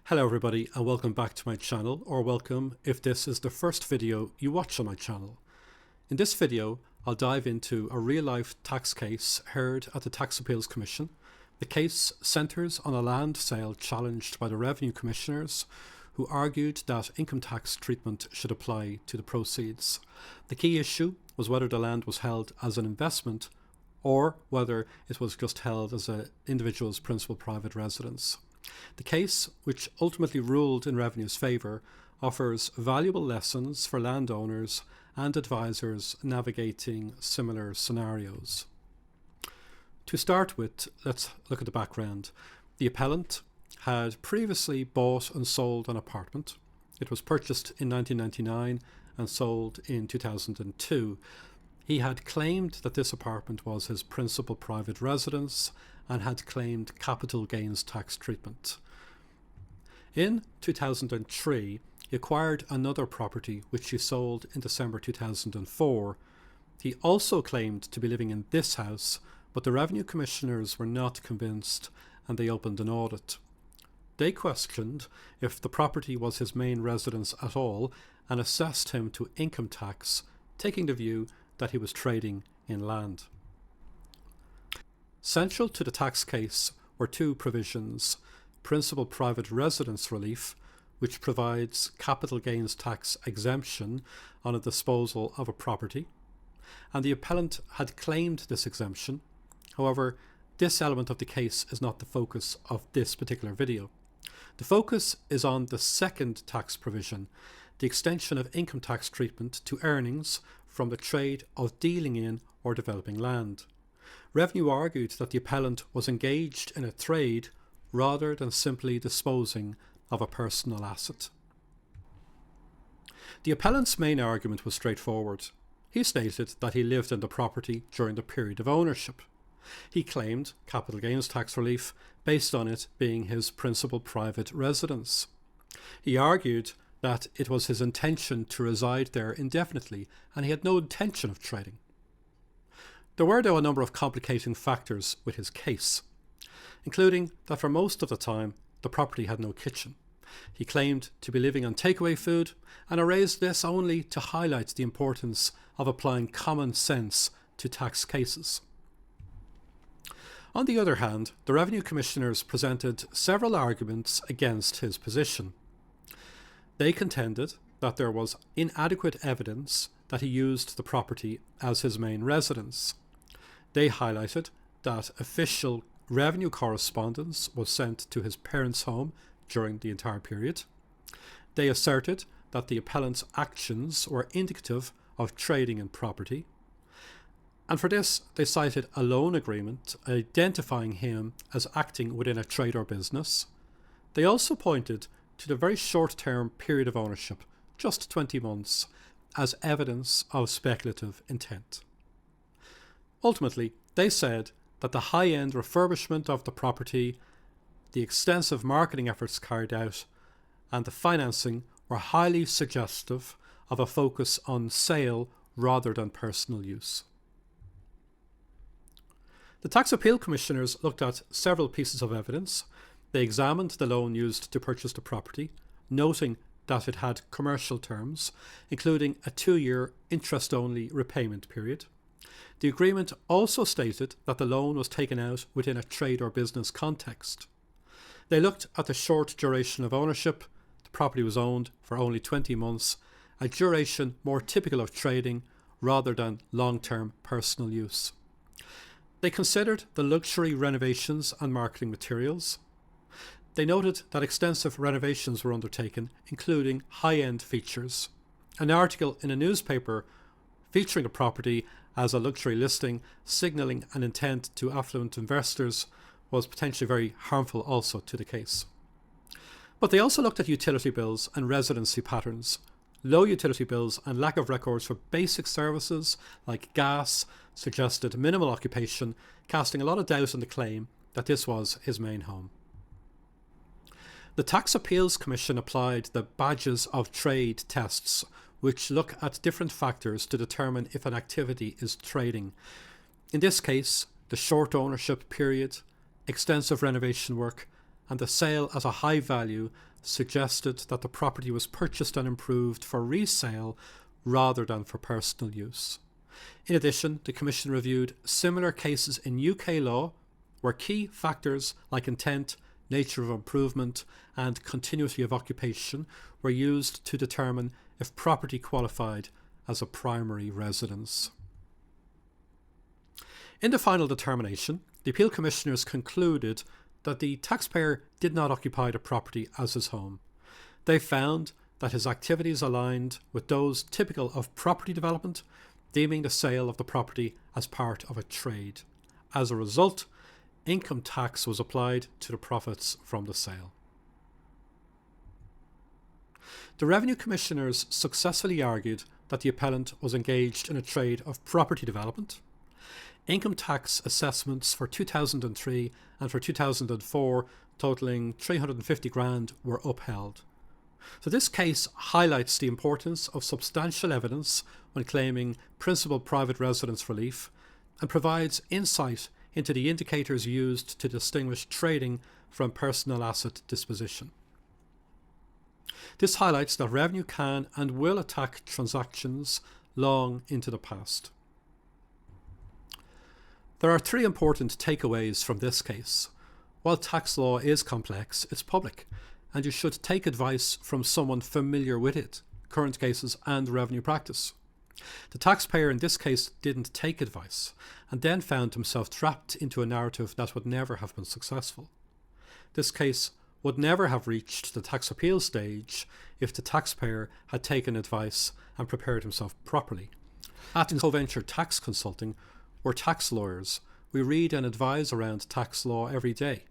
Hello everybody and welcome back to my channel, or welcome if this is the first video you watch on my channel. In this video I'll dive into a real-life tax case heard at the Tax Appeals Commission. The case centres on a land sale challenged by the Revenue Commissioners, who argued that income tax treatment should apply to the proceeds. The key issue was whether the land was held as an investment or whether it was just held as an individual's principal private residence. The case, which ultimately ruled in Revenue's favour, offers valuable lessons for landowners and advisors navigating similar scenarios. To start with, let's look at the background. The appellant had previously bought and sold an apartment. It was purchased in 1999 and sold in 2002. He had claimed that this apartment was his principal private residence and had claimed capital gains tax treatment. In 2003, he acquired another property which he sold in December 2004. He also claimed to be living in this house, but the Revenue Commissioners were not convinced and they opened an audit. They questioned if the property was his main residence at all and assessed him to income tax, taking the view that he was trading in land. Central to the tax case were two provisions: principal private residence relief, which provides capital gains tax exemption on a disposal of a property, and the appellant had claimed this exemption. However, this element of the case is not the focus of this particular video. The focus is on the second tax provision, the extension of income tax treatment to earnings from the trade of dealing in or developing land. Revenue argued that the appellant was engaged in a trade rather than simply disposing of a personal asset. The appellant's main argument was straightforward. He stated that he lived in the property during the period of ownership. He claimed capital gains tax relief based on it being his principal private residence. He argued that it was his intention to reside there indefinitely and he had no intention of trading. There were, though, a number of complicating factors with his case, including that for most of the time the property had no kitchen. He claimed to be living on takeaway food, and I raised this only to highlight the importance of applying common sense to tax cases. On the other hand, the Revenue Commissioners presented several arguments against his position. They contended that there was inadequate evidence that he used the property as his main residence. They highlighted that official revenue correspondence was sent to his parents' home during the entire period. They asserted that the appellant's actions were indicative of trading in property. And for this, they cited a loan agreement identifying him as acting within a trade or business. They also pointed to the very short-term period of ownership, just 20 months, as evidence of speculative intent. Ultimately, they said that the high-end refurbishment of the property, the extensive marketing efforts carried out, and the financing were highly suggestive of a focus on sale rather than personal use. The Tax Appeal Commissioners looked at several pieces of evidence. They examined the loan used to purchase the property, noting that it had commercial terms, including a 2-year interest-only repayment period. The agreement also stated that the loan was taken out within a trade or business context. They looked at the short duration of ownership. The property was owned for only 20 months, a duration more typical of trading rather than long-term personal use. They considered the luxury renovations and marketing materials. They noted that extensive renovations were undertaken, including high-end features. An article in a newspaper featuring the property as a luxury listing, signalling an intent to affluent investors, was potentially very harmful also to the case. But they also looked at utility bills and residency patterns. Low utility bills and lack of records for basic services like gas suggested minimal occupation, casting a lot of doubt on the claim that this was his main home. The Tax Appeals Commission applied the badges of trade tests, which look at different factors to determine if an activity is trading. In this case, the short ownership period, extensive renovation work, and the sale at a high value suggested that the property was purchased and improved for resale rather than for personal use. In addition, the Commission reviewed similar cases in UK law where key factors like intent, nature of improvement and continuity of occupation were used to determine if property qualified as a primary residence. In the final determination, the Appeal Commissioners concluded that the taxpayer did not occupy the property as his home. They found that his activities aligned with those typical of property development, deeming the sale of the property as part of a trade. As a result, income tax was applied to the profits from the sale. The Revenue Commissioners successfully argued that the appellant was engaged in a trade of property development. Income tax assessments for 2003 and for 2004 totalling 350 grand were upheld. So this case highlights the importance of substantial evidence when claiming principal private residence relief and provides insight into the indicators used to distinguish trading from personal asset disposition. This highlights that revenue can and will attack transactions long into the past. There are three important takeaways from this case. While tax law is complex, it's public, and you should take advice from someone familiar with it, current cases and revenue practice. The taxpayer in this case didn't take advice, and then found himself trapped into a narrative that would never have been successful. This case would never have reached the tax appeal stage if the taxpayer had taken advice and prepared himself properly. At CoVenture Tax Consulting, we're tax lawyers. We read and advise around tax law every day.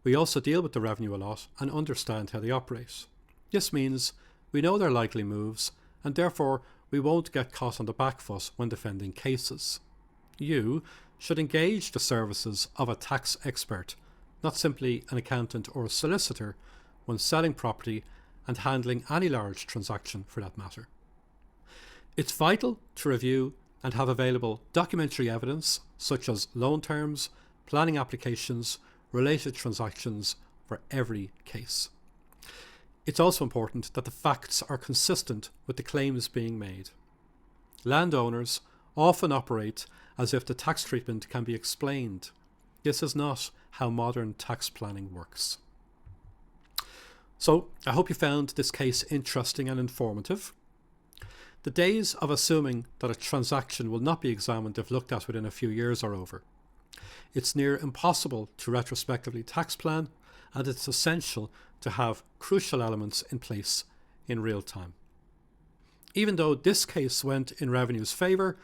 We also deal with the revenue a lot and understand how they operate. This means we know their likely moves, and therefore we won't get caught on the back foot when defending cases. You should engage the services of a tax expert, not simply an accountant or a solicitor, when selling property and handling any large transaction for that matter. It's vital to review and have available documentary evidence such as loan terms, planning applications, related transactions for every case. It's also important that the facts are consistent with the claims being made. Landowners often operate as if the tax treatment can be explained. This is not how modern tax planning works. So, I hope you found this case interesting and informative. The days of assuming that a transaction will not be examined if looked at within a few years are over. It's near impossible to retrospectively tax plan, and it's essential to have crucial elements in place in real time. Even though this case went in Revenue's favour,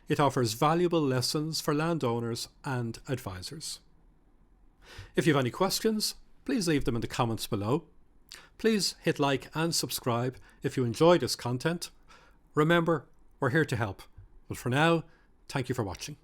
it offers valuable lessons for landowners and advisors. If you have any questions, please leave them in the comments below. Please hit like and subscribe if you enjoy this content. Remember, we're here to help. But for now, thank you for watching.